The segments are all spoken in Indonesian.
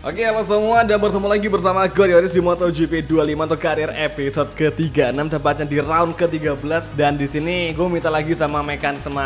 Oke, halo semua dan bertemu lagi bersama gue Yoris di MotoGP 25 untuk karir episode ke-36, tepatnya di round ke-13. Dan di sini gue minta lagi sama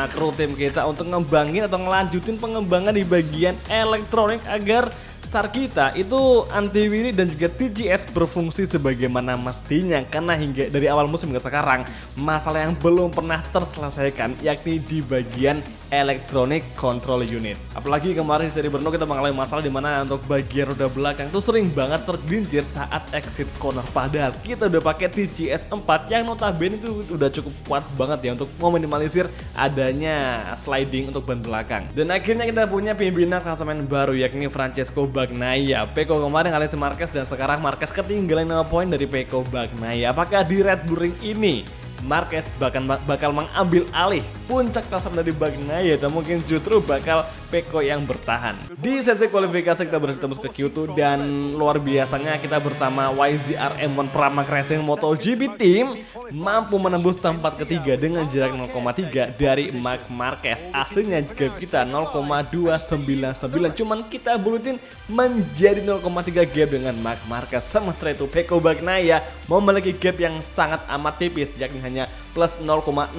kru tim kita untuk ngembangin atau ngelanjutin pengembangan di bagian elektronik agar star kita itu antiwiri dan juga TGS berfungsi sebagaimana mestinya. Karena hingga dari awal musim hingga sekarang masalah yang belum pernah terselesaikan, yakni di bagian electronic control unit. Apalagi kemarin di seri Brno kita mengalami masalah di mana untuk bagian roda belakang itu sering banget tergelincir saat exit corner. Padahal kita udah pakai TGS 4 yang notabene itu udah cukup kuat banget ya untuk meminimalisir adanya sliding untuk ban belakang. Dan akhirnya kita punya pimpinan klasemen baru yakni Francesco Bagnaia. Pecco kemarin ngalahin Marquez dan sekarang Marquez ketinggalan 5 poin dari Pecco Bagnaia. Apakah di Red Bull Ring ini Marquez bakal mengambil alih puncak klasemen dari Bagnaia atau mungkin justru bakal Pecco yang bertahan? Di sesi kualifikasi kita bertemu ke Q2 dan luar biasanya kita bersama YZR M1 Pramac Racing MotoGP Team mampu menembus tempat ketiga dengan jarak 0,3 dari Marc Marquez. Aslinya gap kita 0,299, cuman kita bulutin menjadi 0,3 gap dengan Marc Marquez. Sementara itu Pecco Bagnaia memiliki gap yang sangat amat tipis, yakni hanya plus 0,006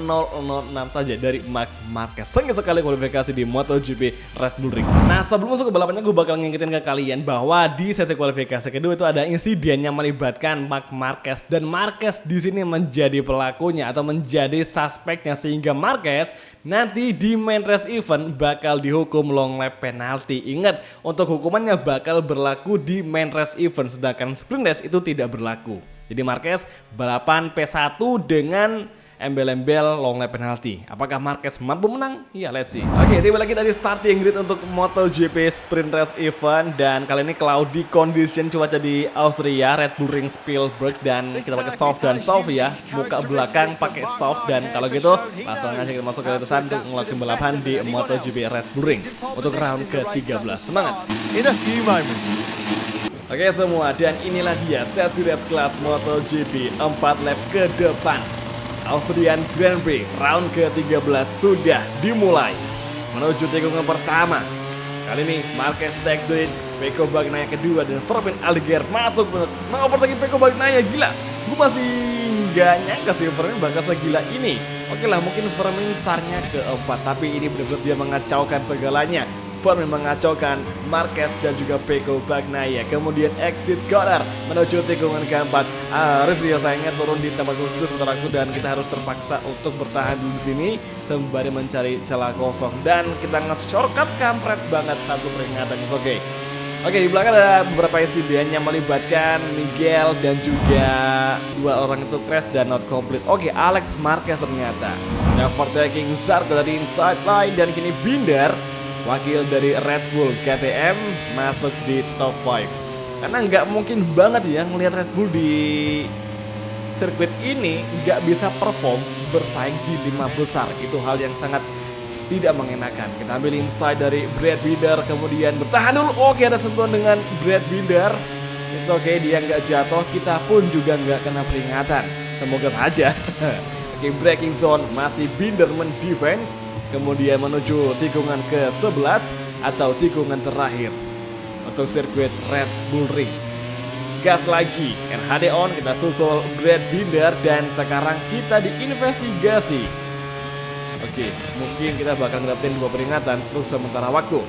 saja dari Marc Marquez. Sengit sekali kualifikasi di MotoGP Red Bull Ring. Nah, sebelum masuk ke balapannya gue bakal ngingetin ke kalian bahwa di sesi kualifikasi kedua itu ada insiden yang melibatkan Marc Marquez, dan Marquez di sini menjadi pelakunya atau menjadi suspeknya, sehingga Marquez nanti di main race event bakal dihukum long lap penalty. Ingat, untuk hukumannya bakal berlaku di main race event, sedangkan sprint race itu tidak berlaku. Jadi Marquez balapan P1 dengan embel-embel long lap penalty. Apakah Marquez mampu menang? Ya, let's see. Oke, tiba lagi tadi starting grid untuk MotoGP Sprint Race Event, dan kali ini cloudy condition cuaca di Austria, Red Bull Ring Spielberg, dan kita pakai soft dan soft ya. Muka belakang pakai soft, dan kalau gitu langsung aja kita masuk ke lintasan untuk ngelakuin balapan di MotoGP Red Bull Ring untuk round ke-13. Semangat! In a few moments. Oke semua, dan inilah dia sesi race kelas MotoGP 4 lap ke depan. Austrian Grand Prix round ke-13 sudah dimulai. Menuju tikungan pertama. Kali ini Marquez take the lead, Pecco Bagnaia kedua, dan Fermin Aldeguer masuk mengoper lagi Pecco Bagnaia. Gila, gue masih nggak nyangka sih Fermin bakal segila ini. Oke lah, mungkin Fermin startnya keempat, tapi ini benar-benar dia mengacaukan segalanya. Fermin mengacaukan Marquez dan juga Pecco Bagnaia. Kemudian exit corner menuju tikungan keempat. Harus dia sayangnya turun di tempat khusus saudaraku, dan kita harus terpaksa untuk bertahan di sini sembari mencari celah kosong, dan kita nge-shortcut kampret banget satu peringatan. Oke, di belakang ada beberapa insiden yang melibatkan Miguel dan juga dua orang itu crash dan not complete. Oke, Alex Marquez ternyata overtaking Zarco dari inside line, dan kini Binder wakil dari Red Bull KTM masuk di top 5. Karena nggak mungkin banget ya ngelihat Red Bull di sirkuit ini nggak bisa perform bersaing di 5 besar. Itu hal yang sangat tidak mengenakan. Kita ambil inside dari Brad Binder, kemudian bertahan dulu. Oke, ada sentuhan dengan Brad Binder. It's okay, dia nggak jatuh, kita pun juga nggak kena peringatan. Semoga saja. Oke, braking zone masih Binder mendefense. Kemudian menuju tikungan ke-11 atau tikungan terakhir untuk sirkuit Red Bull Ring. Gas lagi, RHD on, kita susul Brad Binder, dan sekarang kita diinvestigasi. Oke, mungkin kita bakal ngedapetin 2 peringatan untuk sementara waktu.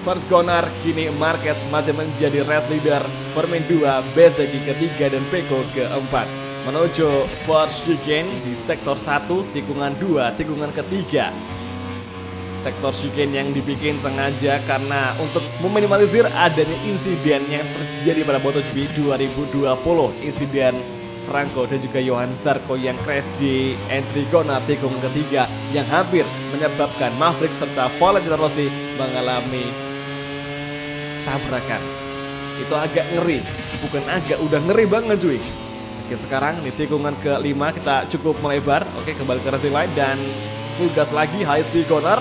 First corner, kini Marquez masih menjadi race leader. Fermin 2, Bezzecchi ketiga, dan Pecco keempat. Menuju first chicane di sektor 1, tikungan 2, tikungan ketiga. Sektor chicane yang dibikin sengaja karena untuk meminimalisir adanya insiden yang terjadi pada MotoGP 2020. Insiden Franco dan juga Johan Zarco yang crash di entry corner tikungan ketiga yang hampir menyebabkan Maverick serta Valentino Rossi mengalami tabrakan. Itu agak ngeri, bukan agak, udah ngeri banget cuy. Oke, sekarang di tikungan ke-5 kita cukup melebar. Oke, kembali ke racing line dan full gas lagi, high speed corner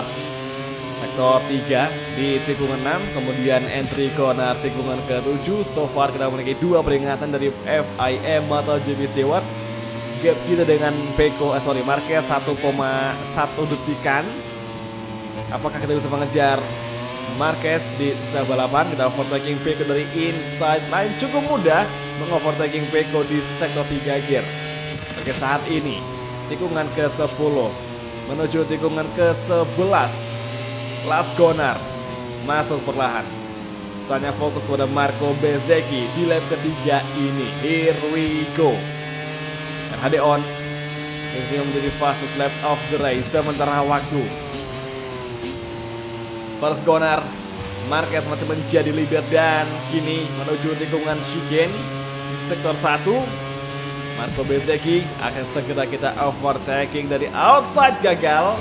sektor 3 di tikungan 6, kemudian entry corner tikungan ke-7. So far kita memiliki 2 peringatan dari FIM MotoGP Steward. Gap kita dengan Marquez 1,1 detikan. Apakah kita bisa mengejar Marquez di sisa balapan. Kita overtaking Pecco dari inside line, cukup mudah mengovertaking Pecco di sektor 3 gear. Oke, saat ini tikungan ke-10 menuju tikungan ke-11. Last corner masuk perlahan. Saya fokus pada Marco Bezzecchi di lap ketiga ini. Here we go. RHD on. Ini menjadi fastest lap of the race sementara waktu. First corner, Marquez masih menjadi leader dan kini menuju tikungan chicane di sektor 1. Marco Bezzecchi akan segera kita overtaking dari outside, gagal.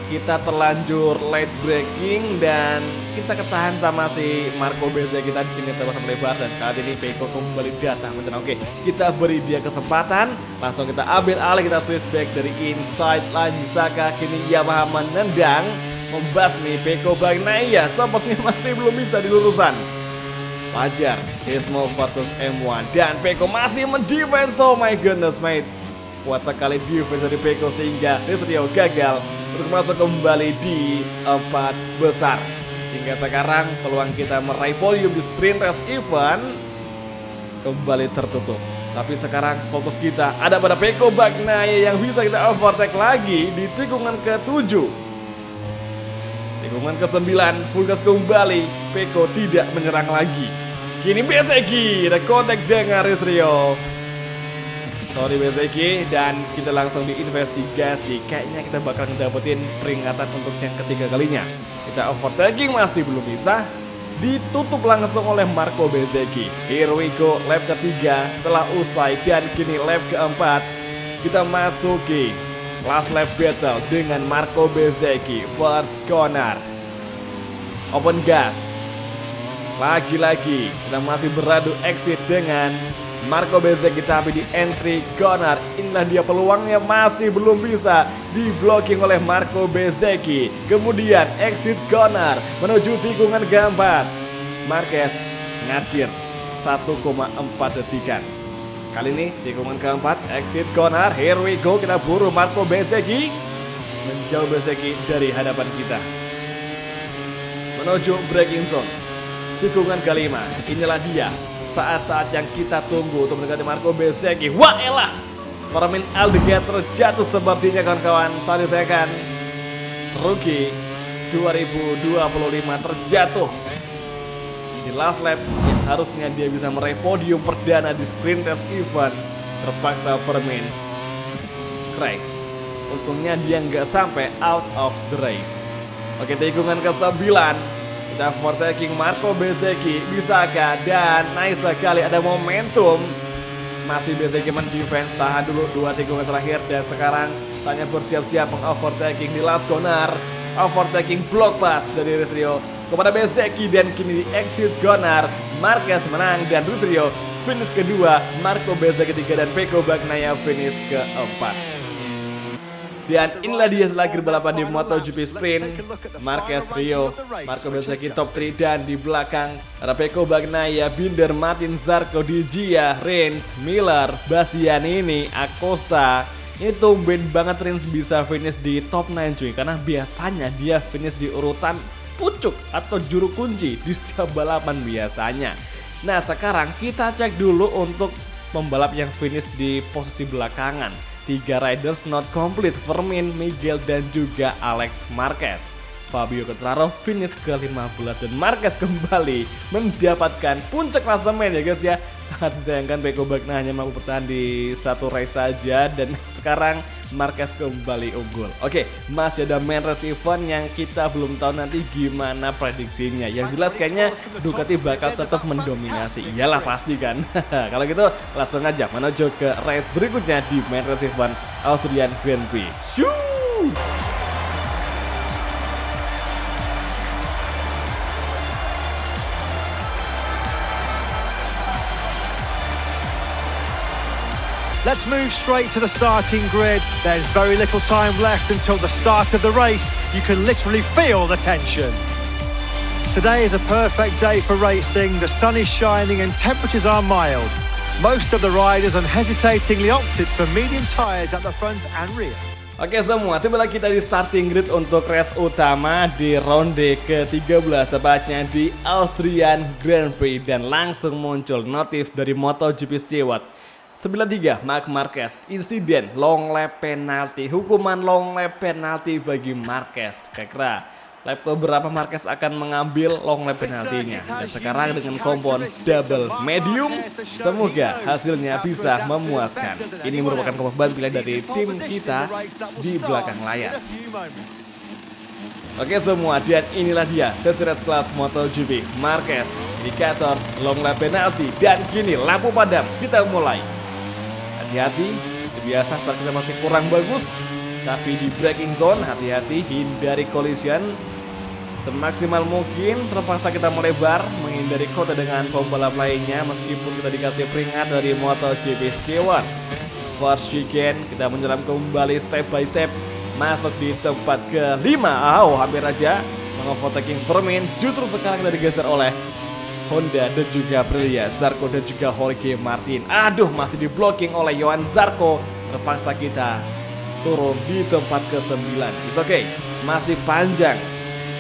Kita terlanjur late braking dan kita ketahan sama si Marco Bezzecchi tadi sehingga terpaksa melebar, dan kali ini Pecco kembali datang menyerang. Oke, kita beri dia kesempatan, langsung kita ambil alih, kita switch back dari inside line. Bisakah kini Yamaha menendang, membasmi Pecco Bagnaia? Sepertinya masih belum bisa di lurusan. Wajar, Gizmo versus M1 dan Pecco masih mendefense. Oh my goodness mate, kuat sekali defense dari Pecco sehingga Rizrio gagal untuk masuk kembali di 4 besar. Sehingga sekarang peluang kita meraih podium di sprint race event kembali tertutup. Tapi sekarang fokus kita ada pada Pecco Bagnaia yang bisa kita overtake lagi di tikungan ke-7. Tikungan ke-9, full gas kembali, Pecco tidak menyerang lagi. Kini Bezzecchi ada kontak dengan Rizrio. Sorry Bezzecchi, dan kita langsung diinvestigasi. Kayaknya kita bakal dapetin peringatan untuk yang ketiga kalinya. Kita overtaking masih belum bisa, ditutup langsung oleh Marco Bezzecchi. Here we go, lap ketiga telah usai dan kini lap keempat kita masuki last lap battle dengan Marco Bezzecchi. First corner, open gas. Lagi-lagi kita masih beradu exit dengan Marco Bezzecchi, tapi di entry corner inilah dia peluangnya, masih belum bisa di blocking oleh Marco Bezzecchi. Kemudian exit corner menuju tikungan keempat, Marquez ngacir 1,4 detikan. Kali ini tikungan keempat, exit corner, here we go, kita buru Marco Bezzecchi, menjauh Bezzecchi dari hadapan kita. Menuju braking zone. Tikungan kelima, inilah dia saat-saat yang kita tunggu untuk mendekati Marco Bezzecchi. Wah elah, Fermin Aldeguer terjatuh sepertinya kawan-kawan. Saat saya kan rookie 2025 terjatuh di last lap yang harusnya dia bisa meraih podium perdana di sprint race event. Terpaksa Fermin crash. Untungnya dia nggak sampai out of the race. Oke, tikungan ke-9 kita overtaking Marco Bezzecchi, bisakah? Dan nice sekali, ada momentum. Masih Bezzecchi mendefense, tahan dulu 2 tikungan terakhir. Dan sekarang saya bersiap-siap mengovertaking di last corner. Overtaking block pass dari Rizrio kepada Bezzecchi, dan kini di exit corner Marquez menang dan Rizrio finish kedua, Marco Bezzecchi ketiga, dan Pecco Bagnaia finish keempat. Dan inilah dia selagi balapan di MotoGP Sprint. Marquez, Rio, Marco Bezzecchi top 3, dan di belakang ada Pecco Bagnaia, Binder, Martin, Zarco, Di Gia, Rins, Miller, Bastianini, Acosta. Ini tumben banget Rins bisa finish di top 9 cuy, karena biasanya dia finish di urutan pucuk atau juru kunci di setiap balapan biasanya. Nah sekarang kita cek dulu untuk pembalap yang finish di posisi belakangan. 3 riders not complete, Fermin, Miguel, dan juga Alex Marquez. Fabio Quartararo finish ke-15 dan Marquez kembali mendapatkan puncak klasemen ya guys ya. Sangat disayangkan Pecco Bagnaia hanya mampu bertahan di 1 race saja, dan sekarang Marquez kembali unggul. Oke, masih ada main race event yang kita belum tahu nanti gimana prediksinya. Yang jelas kayaknya Ducati bakal tetap mendominasi. Iyalah pasti kan. Kalau gitu langsung aja menuju ke race berikutnya di main race event Austrian Grand Prix. Shoo! Let's move straight to the starting grid. There's very little time left until the start of the race. You can literally feel the tension. Today is a perfect day for racing. The sun is shining and temperatures are mild. Most of the riders unhesitatingly opted for medium tyres at the front and rear. Oke semua, tiba lagi kita di starting grid untuk race utama di ronde ke-13, tepatnya di Austrian Grand Prix. Dan langsung muncul notif dari MotoGP Stewart 93 Marc Marquez, insiden long lap penalti, hukuman long lap penalti bagi Marquez. Kira-kira lap keberapa Marquez akan mengambil long lap penaltinya. Dan sekarang dengan kompon double medium, semoga hasilnya bisa memuaskan. Ini merupakan kompon pilihan dari tim kita di belakang layar. Oke semua, dan inilah dia sesi race kelas MotoGP. Marquez, indikator long lap penalti, dan kini lampu padam, kita mulai. Hati-hati, seperti biasa start kita masih kurang bagus, tapi di braking zone hati-hati, hindari collision semaksimal mungkin. Terpaksa kita melebar menghindari kota dengan pembalap lainnya, meskipun kita dikasih peringat dari MotoGP Stewart. First chicane, kita menyelam kembali step by step, masuk di tempat ke-5. Hampir aja mengovertaking Vermin. Justru sekarang kita digeser oleh Honda dan juga Aprilia, Zarco dan juga Jorge Martin. Aduh, masih di blocking oleh Johan Zarco. Terpaksa kita turun di tempat ke-9. It's okay, masih panjang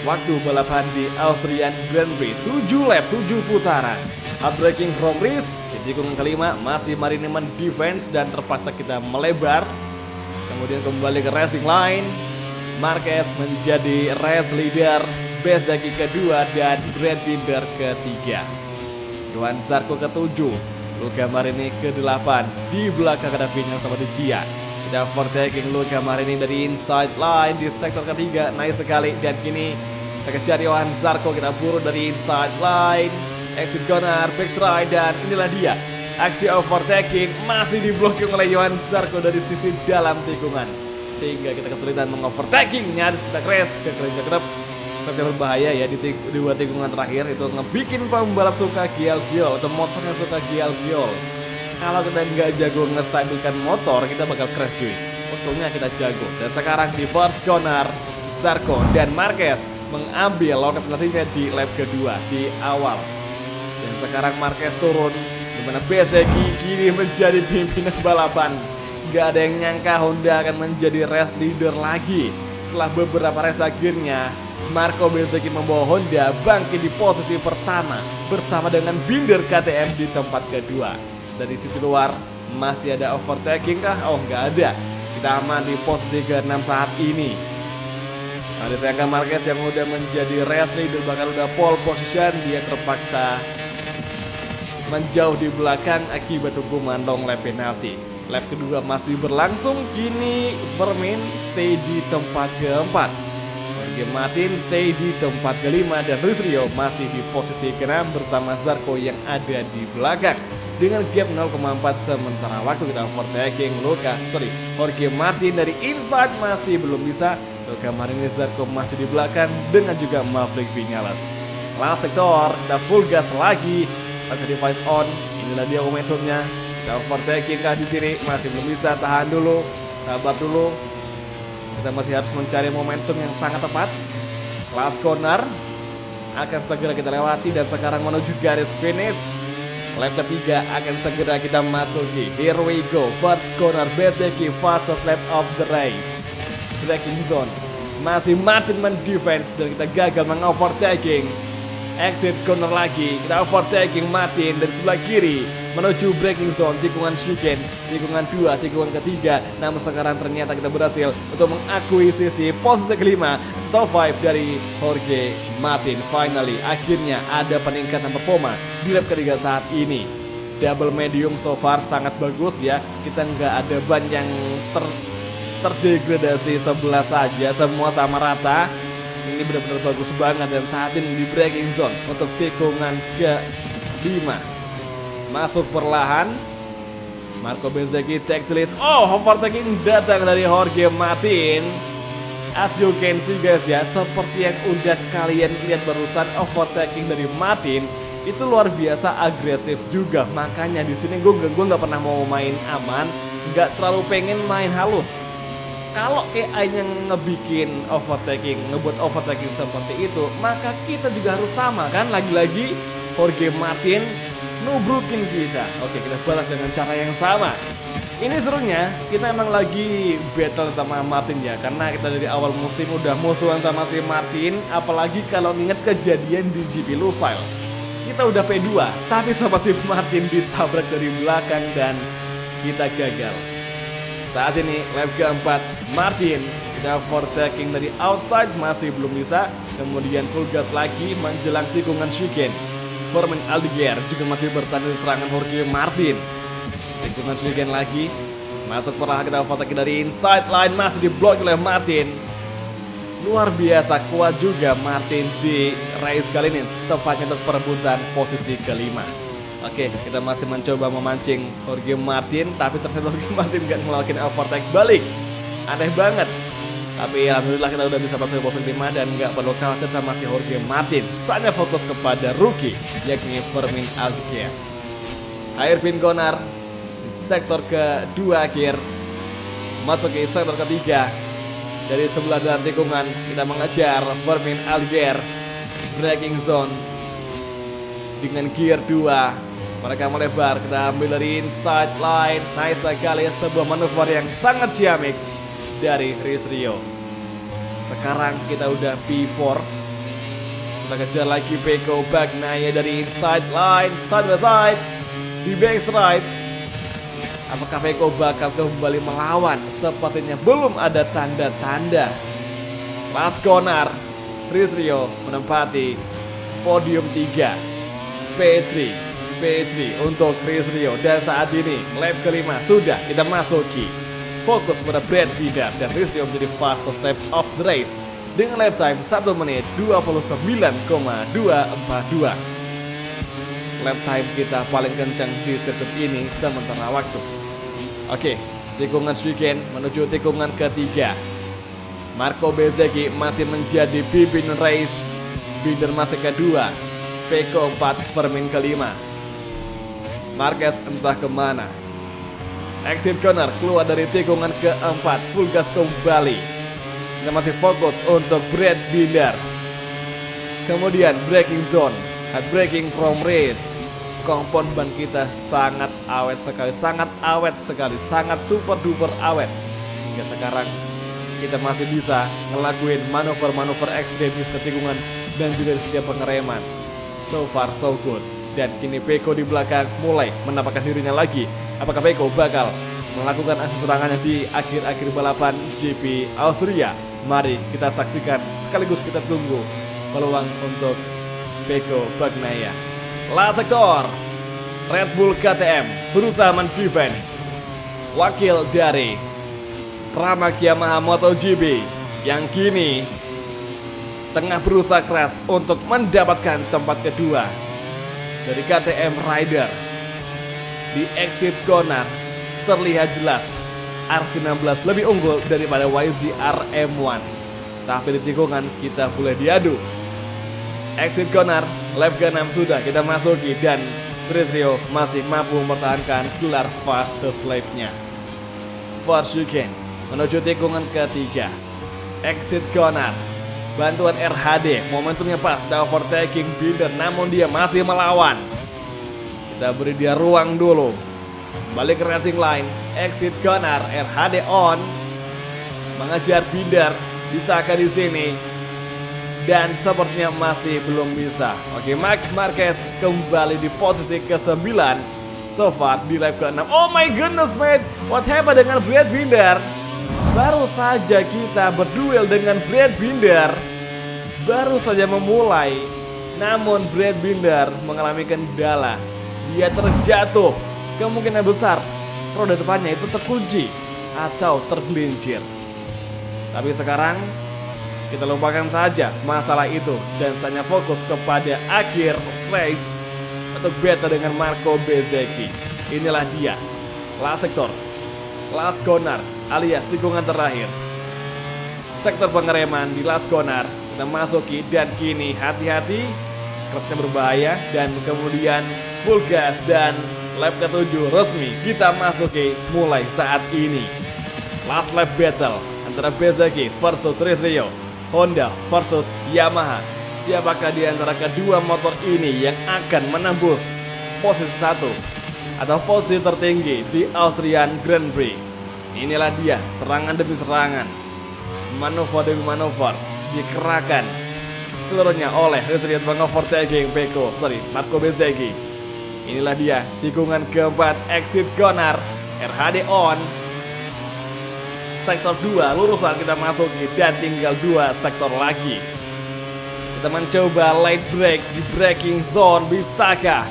waktu balapan di Austrian Grand Prix. 7 lap, 7 putaran. Outbreaking from race di tikungan ke-5 masih Marineman defense dan terpaksa kita melebar. Kemudian kembali ke racing line. Marquez menjadi race leader, Bezzecchi kedua dan Brad Binder ketiga. Johan Zarco ke-7, Luca Marini ke-8. Di belakang ada Vinales sama De Gia. Kita overtaking Luca Marini dari inside line di sektor ketiga, naik sekali. Dan kini kita kejar Johan Zarco, kita buru dari inside line, exit corner, backstride, dan inilah dia aksi overtaking masih diblokir oleh Johan Zarco dari sisi dalam tikungan, sehingga kita kesulitan mengovertaking. Nyaris kita crash ke gerbang tapi berbahaya ya di dua tikungan terakhir. Itu ngebikin pembalap suka gial-giol atau motornya suka gial-giol. Kalau kita nggak jago ngestabilkan motor, kita bakal crash cuy. Untungnya kita jago. Dan sekarang di first corner, Zarco dan Marquez mengambil long lap penaltinya di lap kedua di awal. Dan sekarang Marquez turun, dimana Bezzecchi kini menjadi pimpinan balapan. Gak ada yang nyangka Honda akan menjadi race leader lagi. Setelah beberapa race akhirnya, Marco Bezzecchi membawa Honda bangkit di posisi pertama bersama dengan Binder KTM di tempat kedua. Dari sisi luar masih ada overtaking kah? Oh nggak ada. Kita aman di posisi ke-6 saat ini. Ada sayangkan Marquez yang udah menjadi race leader, bahkan udah pole position, dia terpaksa menjauh di belakang akibat hukuman long lap penalti. Lap kedua masih berlangsung, kini Vermin stay di tempat ke-4. Jorge Martin stay di tempat ke-5 dan Luis Rio masih di posisi ke-6 bersama Zarco yang ada di belakang dengan gap 0,4 sementara waktu kita overtaking Jorge Martin dari inside masih belum bisa. Luca Marini, Zarco masih di belakang dengan juga Maverick Vinales. Last sektor, kita full gas lagi. Pakai device on, inilah dia momentumnya. Kita overtaking kah di sini? Masih belum bisa, tahan dulu, sabar dulu. Kita masih harus mencari momentum yang sangat tepat. Last corner akan segera kita lewati dan sekarang menuju garis finish. Lap ketiga akan segera kita masuki. Here we go, first corner, Bezzecchi fastest lap of the race. Braking zone, masih Martin defense dan kita gagal mengovertaking. Exit corner lagi, kita overtaking Martin dari sebelah kiri menuju braking zone, tikungan chicane, tikungan 2, tikungan ketiga. Namun sekarang ternyata kita berhasil untuk mengakuisisi posisi kelima, top 5 dari Jorge Martin. Finally, akhirnya ada peningkatan performa di lap ketiga saat ini. Double medium so far sangat bagus ya. Kita nggak ada ban yang terdegradasi sebelah saja, semua sama rata. Ini benar-benar bagus banget. Dan saat ini di braking zone untuk tikungan ke-5 masuk perlahan. Marco Bezzecchi take the lead. Overtaking datang dari Jorge Martin. As you can see guys ya, seperti yang udah kalian lihat barusan, overtaking dari Martin itu luar biasa agresif juga. Makanya di sini gue nggak pernah mau main aman, nggak terlalu pengen main halus. Kalau AI-nya ngebikin overtaking, ngebuat overtaking seperti itu, maka kita juga harus sama kan. Lagi-lagi Jorge Martin nubrukin kita. Oke, kita balas dengan cara yang sama. Ini serunya, kita emang lagi battle sama Martin ya. Karena kita dari awal musim udah musuhan sama si Martin. Apalagi kalau inget kejadian di GP Lusail. Kita udah P2, tapi sama si Martin ditabrak dari belakang dan kita gagal. Saat ini lap keempat, Martin kita overtaking dari outside masih belum bisa. Kemudian full gas lagi menjelang tikungan chicane. Fermin Aldeguer juga masih bertahan di serangan Jorge Martin. Tikungan chicane lagi, masuk perlahan kita overtaking dari inside line, masih diblok oleh Martin. Luar biasa kuat juga Martin di race kali ini, tepatnya untuk perebutan posisi kelima. Oke, kita masih mencoba memancing Jorge Martin, tapi ternyata Jorge Martin gak melakukan overtake balik. Aneh banget. Tapi alhamdulillah kita udah bisa masuk ke posisi 5 dan gak perlu khawatir sama si Jorge Martin. Saya fokus kepada rookie, yakni Fermin Aldeguer. Hairpin Gonar di sektor kedua akhir, masuk ke sektor ketiga. Dari sebelah dalam tikungan kita mengejar Fermin Aldeguer. Braking zone dengan gear 2. Mereka melebar, kita ambil dari inside line. Nice sekali, sebuah manuver yang sangat ciamik dari Chris Rio. Sekarang kita udah P4. Kita kejar lagi Pecco Bagnaia dari inside line, side by side di backstride. Apakah Pecco bakal kembali melawan? Sepertinya belum ada tanda-tanda. Last corner, Chris Rio menempati podium 3. P3 untuk Chris Rio. Dan saat ini lap kelima sudah kita masuki. Fokus pada Brad Binder dan Chris Rio menjadi fastest lap of the race dengan lap time 1 menit 29,242. Lap time kita paling kencang di sirkuit ini sementara waktu. Oke, tikungan chicane menuju tikungan ketiga. Marco Bezzecchi masih menjadi pimpin race. Binder masih kedua. Pecco 4, Fermin kelima. Marquez entah kemana. Exit corner keluar dari tikungan keempat. Full gas kembali. Kita masih fokus untuk Brad Binder. Kemudian braking zone, hard braking from race. Kompon ban kita sangat awet sekali, sangat super duper awet. Hingga sekarang kita masih bisa ngelakuin manuver-manuver ekstrim di setiap tikungan dan juga di setiap pengereman. So far so good. Dan kini Pecco di belakang mulai menampakkan dirinya lagi. Apakah Pecco bakal melakukan aksi serangannya di akhir-akhir balapan GP Austria? Mari kita saksikan sekaligus kita tunggu peluang untuk Pecco Bagnaia. Last sektor, Red Bull KTM berusaha mendefense. Wakil dari Pramac Yamaha MotoGP yang kini tengah berusaha keras untuk mendapatkan tempat kedua dari KTM Rider. Di exit corner terlihat jelas RC16 lebih unggul daripada YZR M1. Tapi di tikungan kita boleh diadu. Exit corner, lap ke-6 sudah kita masuki dan Chris Rio masih mampu mempertahankan gelar fastest lap-nya. For chicane menuju tikungan ketiga. Exit corner, bantuan RHD, momentumnya pas, ada overtaking Binder, namun dia masih melawan. Kita beri dia ruang dulu. Balik ke racing line, exit corner, RHD on, mengejar Binder, bisakah di sini? Dan sepertinya masih belum bisa. Oke, Marc Marquez kembali di posisi ke-9 so far di lap ke-6. Oh my goodness mate, what happened dengan Brad Binder? Baru saja kita berduel dengan Brad Binder, baru saja memulai, namun Brad Binder mengalami kendala. Dia terjatuh. Kemungkinan besar roda depannya itu terkunci atau tergelincir. Tapi sekarang kita lupakan saja masalah itu dan hanya fokus kepada akhir race untuk battle dengan Marco Bezzecchi. Inilah dia, last sektor, last corner alias tikungan terakhir. Sektor pengereman di last corner kita masuki dan kini hati-hati, kerapnya berbahaya dan kemudian full gas dan lap ke-7 resmi kita masuki mulai saat ini. Last lap battle antara Bezzecchi versus Chris Rio, Honda versus Yamaha. Siapakah di antara kedua motor ini yang akan menembus posisi 1 atau posisi tertinggi di Austrian Grand Prix. Inilah dia, serangan demi serangan, manuver demi manuver dikerahkan seluruhnya oleh Rizrion mengovertaking Marco Bezzecchi. Inilah dia, tikungan keempat, exit corner, RHD on. Sektor 2 lurusan kita masuki dan tinggal 2 sektor lagi. Kita mencoba light break di braking zone, bisakah?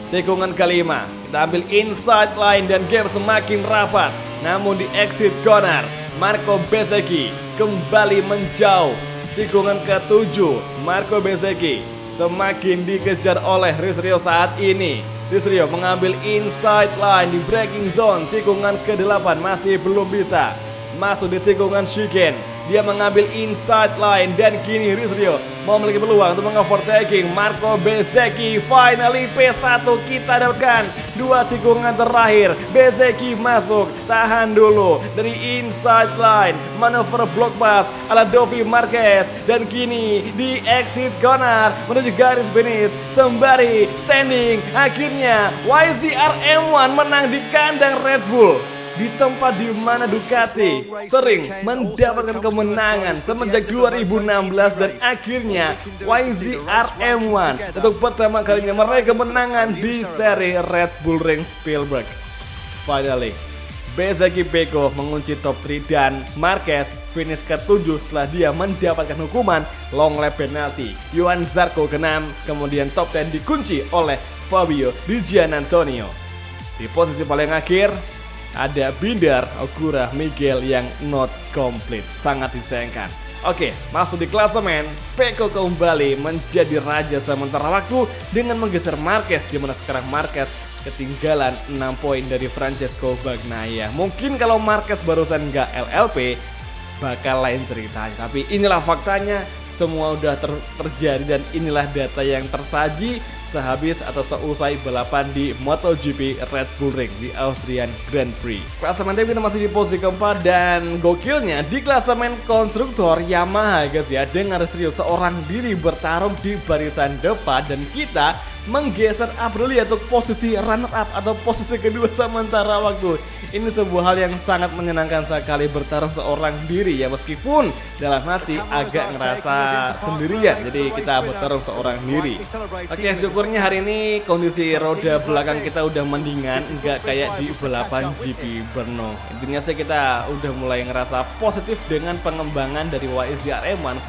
Tikungan kelima, kita ambil inside line dan gap semakin rapat. Namun di exit corner, Marco Bezzecchi kembali menjauh. Tikungan ke-7, Marco Bezzecchi semakin dikejar oleh Rizrio saat ini. Rizrio mengambil inside line di braking zone. Tikungan ke-8 masih belum bisa masuk di tikungan chicane. Dia mengambil inside line dan kini Rizrio memiliki peluang untuk mengovertaking Marco Bezzecchi. Finally P1 kita dapatkan. 2 tikungan terakhir, Bezzecchi masuk. Tahan dulu dari inside line, manuver block pass ala Dovi Marquez. Dan kini di exit corner menuju garis finish sembari standing. Akhirnya YZR M1 menang di kandang Red Bull, di tempat di mana Ducati sering mendapatkan kemenangan semenjak 2016, dan akhirnya YZR M1 untuk pertama kalinya meraih kemenangan di seri Red Bull Ring Spielberg. Finally, Bezzecchi Pecco mengunci top 3 dan Marquez finish ke-7 setelah dia mendapatkan hukuman long lap penalty. Johan Zarco ke-6, kemudian top 10 dikunci oleh Fabio Di Giannantonio. Di posisi paling akhir ada Binder, Ogura, Miguel yang not complete. Sangat disayangkan. Oke, masuk di klasemen. Pecco kembali menjadi raja sementara waktu dengan menggeser Marquez, di mana sekarang Marquez ketinggalan 6 poin dari Francesco Bagnaia. Mungkin kalau Marquez barusan nggak LLP bakal lain ceritanya, tapi inilah faktanya. Semua udah terjadi dan inilah data yang tersaji sehabis atau seusai balapan di MotoGP Red Bull Ring di Austrian Grand Prix. Klasemen tim kita masih di posisi keempat, dan gokilnya di klasemen konstruktor Yamaha guys ya, dengan serius seorang diri bertarung di barisan depan, dan kita menggeser Aprilia untuk posisi runner up atau posisi kedua sementara waktu. Ini sebuah hal yang sangat menyenangkan sekali, bertarung seorang diri ya, meskipun dalam hati agak ngerasa sendirian, jadi kita bertarung seorang diri. Oke, syukurnya hari ini kondisi roda belakang kita udah mendingan, nggak kayak di balapan GP Brno. Intinya sih kita udah mulai ngerasa positif dengan pengembangan dari YZR M1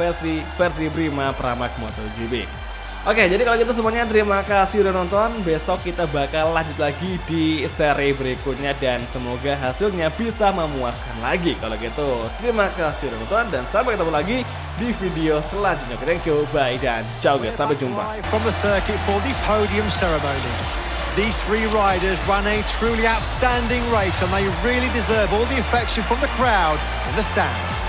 versi Prima Pramac MotoGP. Oke, jadi kalau gitu semuanya terima kasih udah nonton. Besok kita bakal lanjut lagi di seri berikutnya, dan semoga hasilnya bisa memuaskan lagi. Kalau gitu terima kasih udah nonton, dan sampai ketemu lagi di video selanjutnya. Thank you, bye, dan ciao guys, sampai jumpa. From the circuit for the podium ceremony. These 3 riders run a truly outstanding race, and they really deserve all the affection from the crowd in the stands.